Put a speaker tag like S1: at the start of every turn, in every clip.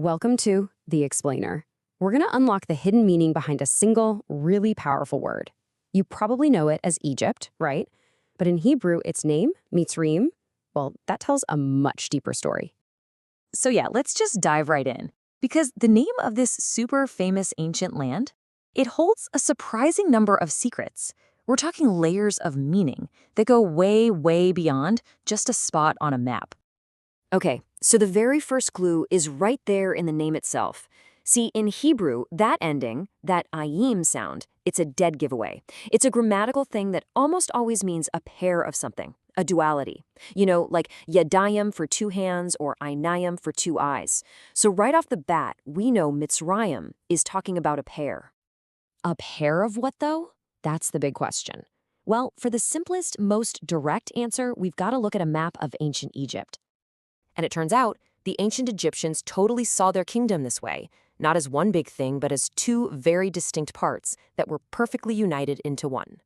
S1: Welcome to The Explainer. We're going to unlock the hidden meaning behind a single, really powerful word. You probably know it as Egypt, right? But in Hebrew, its name, Mitzrayim, well, that tells a much deeper story.
S2: So yeah, let's just dive right in. Because the name of this super famous ancient land, it holds a surprising number of secrets. We're talking layers of meaning that go way, way beyond just a spot on a map.
S3: Okay, so the very first clue is right there in the name itself. See, in Hebrew, that ending, that ayim sound, it's a dead giveaway. It's a grammatical thing that almost always means a pair of something, a duality. You know, like yadayim for two hands or einayim for two eyes. So right off the bat, we know Mitzrayim is talking about a pair.
S1: A pair of what, though? That's the big question. Well, for the simplest, most direct answer, we've got to look at a map of ancient Egypt.
S3: And it turns out, the ancient Egyptians totally saw their kingdom this way, not as one big thing, but as two very distinct parts that were perfectly united into one.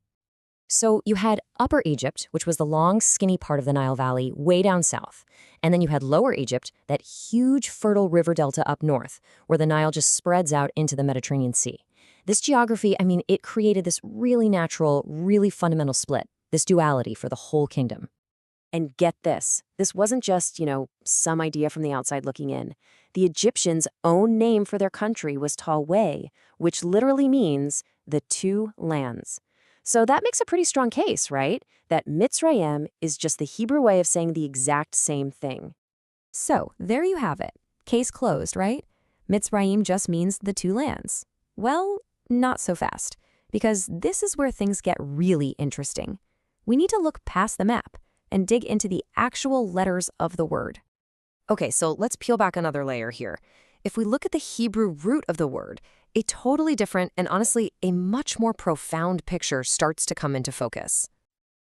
S1: So you had Upper Egypt, which was the long, skinny part of the Nile Valley way down south. And then you had Lower Egypt, that huge, fertile river delta up north, where the Nile just spreads out into the Mediterranean Sea. This geography, it created this really natural, really fundamental split, this duality for the whole kingdom.
S3: And get this wasn't just, some idea from the outside looking in. The Egyptians' own name for their country was Taweh, which literally means the two lands. So that makes a pretty strong case, right? That Mitzrayim is just the Hebrew way of saying the exact same thing.
S1: So there you have it. Case closed, right? Mitzrayim just means the two lands. Well, not so fast, because this is where things get really interesting. We need to look past the map and dig into the actual letters of the word.
S3: Okay, so let's peel back another layer here. If we look at the Hebrew root of the word, a totally different and honestly a much more profound picture starts to come into focus.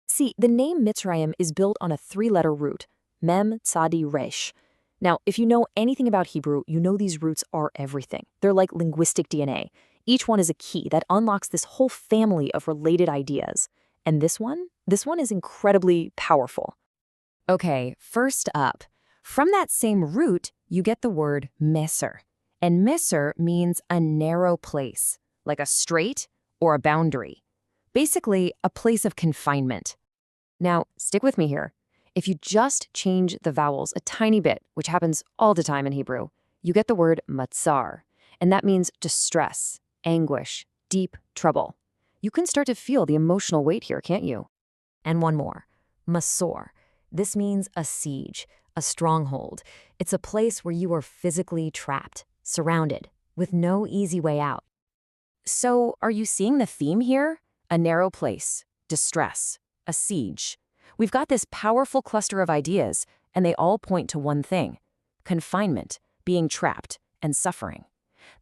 S3: See, the name Mitzrayim is built on a three-letter root, Mem Tzadi Resh. Now, if you know anything about Hebrew, you know these roots are everything. They're like linguistic DNA. Each one is a key that unlocks this whole family of related ideas. And this one is incredibly powerful.
S1: Okay, first up, from that same root, you get the word Messer. And Messer means a narrow place, like a strait or a boundary. Basically, a place of confinement. Now, stick with me here. If you just change the vowels a tiny bit, which happens all the time in Hebrew, you get the word matzar. And that means distress, anguish, deep trouble. You can start to feel the emotional weight here, can't you? And one more, Masor. This means a siege, a stronghold. It's a place where you are physically trapped, surrounded, with no easy way out.
S3: So, are you seeing the theme here? A narrow place, distress, a siege. We've got this powerful cluster of ideas, and they all point to one thing: confinement, being trapped, and suffering.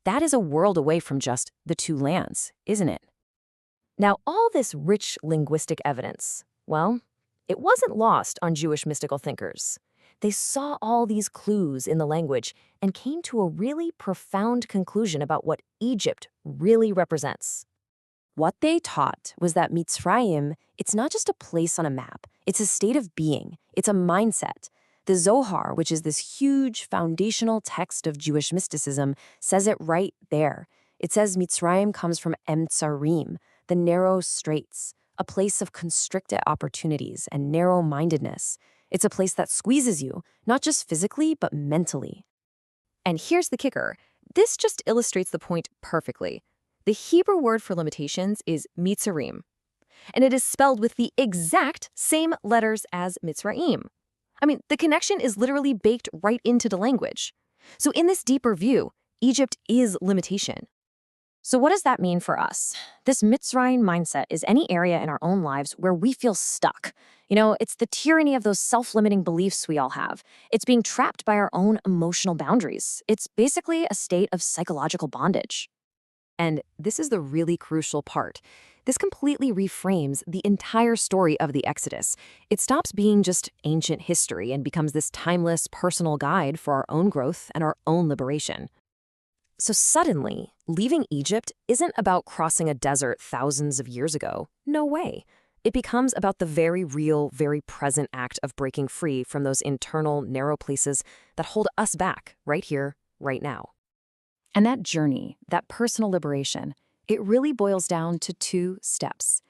S3: That is a world away from just the two lands, isn't it? Now, all this rich linguistic evidence, well, it wasn't lost on Jewish mystical thinkers. They saw all these clues in the language and came to a really profound conclusion about what Egypt really represents. What they taught was that Mitzrayim, it's not just a place on a map, it's a state of being, it's a mindset. The Zohar, which is this huge foundational text of Jewish mysticism, says it right there. It says Mitzrayim comes from Emtsarim, the narrow straits, a place of constricted opportunities and narrow-mindedness. It's a place that squeezes you, not just physically, but mentally. And here's the kicker. This just illustrates the point perfectly. The Hebrew word for limitations is Mitzrayim, and it is spelled with the exact same letters as Mitzrayim. The connection is literally baked right into the language. So in this deeper view, Egypt is limitation. So what does that mean for us? This Mitzrayim mindset is any area in our own lives where we feel stuck. It's the tyranny of those self-limiting beliefs we all have. It's being trapped by our own emotional boundaries. It's basically a state of psychological bondage. And this is the really crucial part. This completely reframes the entire story of the Exodus. It stops being just ancient history and becomes this timeless personal guide for our own growth and our own liberation. So suddenly, leaving Egypt isn't about crossing a desert thousands of years ago. No way. It becomes about the very real, very present act of breaking free from those internal, narrow places that hold us back right here, right now.
S1: And that journey, that personal liberation, it really boils down to 2 steps.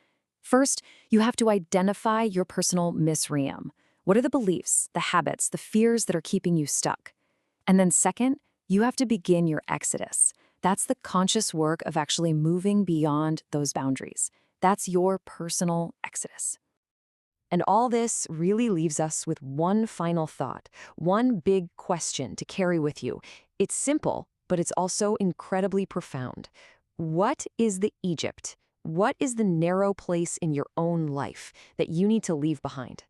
S1: First, you have to identify your personal Mitzrayim. What are the beliefs, the habits, the fears that are keeping you stuck? And then second, you have to begin your exodus. That's the conscious work of actually moving beyond those boundaries. That's your personal exodus.
S3: And all this really leaves us with one final thought, one big question to carry with you. It's simple, but it's also incredibly profound. What is the Egypt? What is the narrow place in your own life that you need to leave behind?